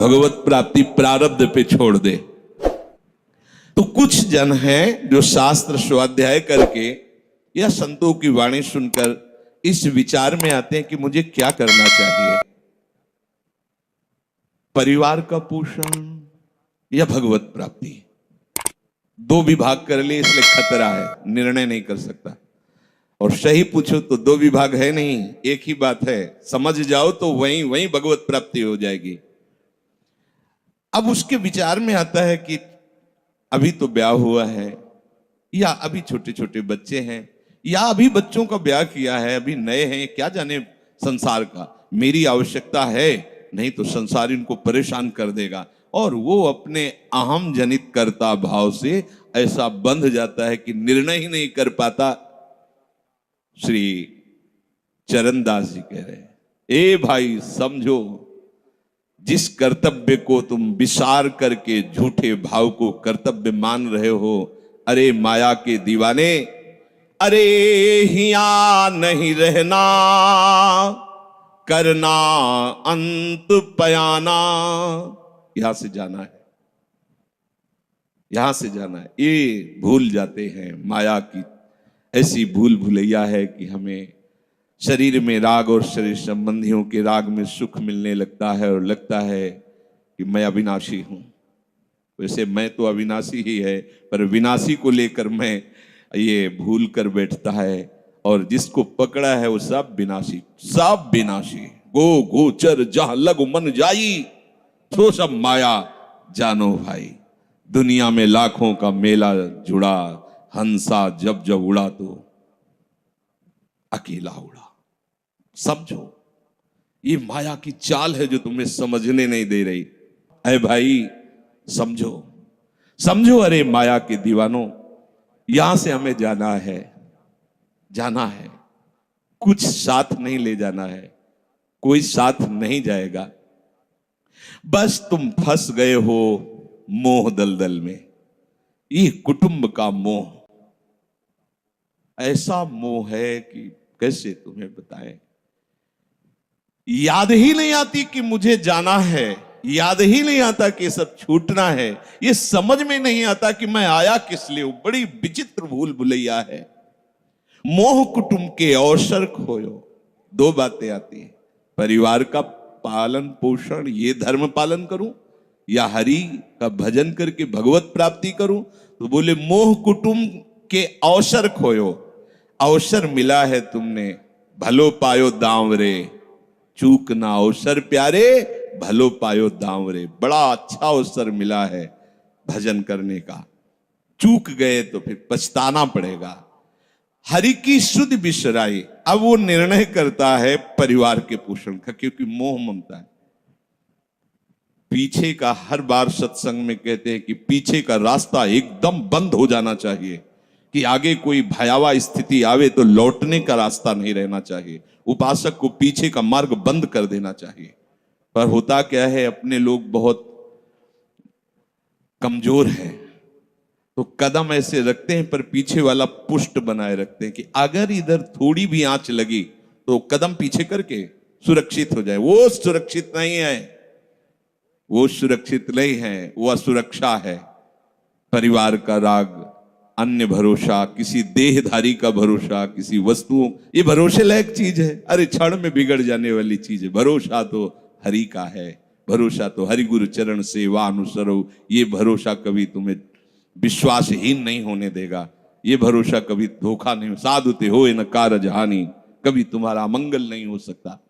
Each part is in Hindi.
भगवत प्राप्ति प्रारब्ध पे छोड़ दे। तो कुछ जन हैं जो शास्त्र स्वाध्याय करके या संतों की वाणी सुनकर इस विचार में आते हैं कि मुझे क्या करना चाहिए, परिवार का पोषण या भगवत प्राप्ति। दो विभाग कर लिए इसलिए खतरा है, निर्णय नहीं कर सकता। और सही पूछो तो दो विभाग है नहीं, एक ही बात है। समझ जाओ तो वहीं वहीं भगवत प्राप्ति हो जाएगी। अब उसके विचार में आता है कि अभी तो ब्याह हुआ है, या अभी छोटे छोटे बच्चे हैं, या अभी बच्चों का ब्याह किया है, अभी नए हैं, क्या जाने संसार का, मेरी आवश्यकता है, नहीं तो संसार इनको परेशान कर देगा। और वो अपने अहम जनित कर्ता भाव से ऐसा बंध जाता है कि निर्णय ही नहीं कर पाता। श्री चरणदास जी कह रहे हैं, ए भाई समझो, जिस कर्तव्य को तुम विसार करके झूठे भाव को कर्तव्य मान रहे हो, अरे माया के दीवाने, अरे हिया नहीं रहना, करना अंत पयाना। यहां से जाना है, यहां से जाना है। ये भूल जाते हैं, माया की ऐसी भूल भुलैया है कि हमें शरीर में राग और शरीर संबंधियों के राग में सुख मिलने लगता है और लगता है कि मैं अविनाशी हूं। वैसे मैं तो अविनाशी ही है, पर विनाशी को लेकर मैं ये भूल कर बैठता है, और जिसको पकड़ा है वो सब विनाशी, सब विनाशी। गो गोचर जहां लगु मन जाई, तो सब माया जानो भाई। दुनिया में लाखों का मेला जुड़ा, हंसा जब जब उड़ा तो अकेला उड़ा। समझो, ये माया की चाल है जो तुम्हें समझने नहीं दे रही। अरे भाई समझो, समझो, अरे माया के दीवानों, यहां से हमें जाना है, जाना है। कुछ साथ नहीं ले जाना है, कोई साथ नहीं जाएगा। बस तुम फंस गए हो मोह दलदल में। ये कुटुंब का मोह ऐसा मोह है कि कैसे तुम्हें बताएं। याद ही नहीं आती कि मुझे जाना है, याद ही नहीं आता कि सब छूटना है, ये समझ में नहीं आता कि मैं आया किस लिए। बड़ी विचित्र भूल भुलैया है। मोह कुटुंब के अवसर खोयो। दो बातें आती हैं, परिवार का पालन पोषण, ये धर्म पालन करूं, या हरि का भजन करके भगवत प्राप्ति करूं। तो बोले मोह कुटुंब के अवसर खोयो। अवसर मिला है तुमने, भलो पायो दांव रे, चूक ना अवसर प्यारे, भलो पायो दांव रे। बड़ा अच्छा अवसर मिला है भजन करने का, चूक गए तो फिर पछताना पड़ेगा। हरि की शुद्ध बिसराई। अब वो निर्णय करता है परिवार के पोषण का, क्योंकि मोह ममता है। पीछे का, हर बार सत्संग में कहते हैं कि पीछे का रास्ता एकदम बंद हो जाना चाहिए, कि आगे कोई भयावह स्थिति आवे तो लौटने का रास्ता नहीं रहना चाहिए। उपासक को पीछे का मार्ग बंद कर देना चाहिए। पर होता क्या है, अपने लोग बहुत कमजोर हैं, तो कदम ऐसे रखते हैं पर पीछे वाला पुष्ट बनाए रखते हैं कि अगर इधर थोड़ी भी आंच लगी तो कदम पीछे करके सुरक्षित हो जाए। वो सुरक्षित नहीं है, वो सुरक्षित नहीं है, वो असुरक्षा है। परिवार का राग, अन्य भरोसा, किसी देहधारी का भरोसा, किसी वस्तुओं, ये भरोसे लायक चीज है, अरे क्षण में बिगड़ जाने वाली चीज है। भरोसा तो हरि का है, भरोसा तो हरि गुरु चरण सेवा अनुसरो। ये भरोसा कभी तुम्हें विश्वासहीन नहीं होने देगा, ये भरोसा कभी धोखा नहीं। साधु ते होए न कारज हानि, कभी तुम्हारा मंगल नहीं हो सकता।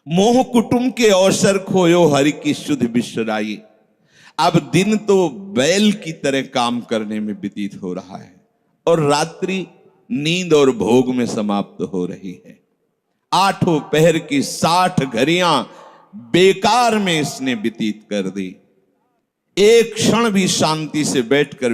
मोह कुटुंब के अवसर खोयो, हरि की शुद्ध बिसराई। अब दिन तो बैल की तरह काम करने में व्यतीत हो रहा है, और रात्रि नींद और भोग में समाप्त हो रही है। आठों पहर की 60 घड़ियां बेकार में इसने व्यतीत कर दी। एक क्षण भी शांति से बैठकर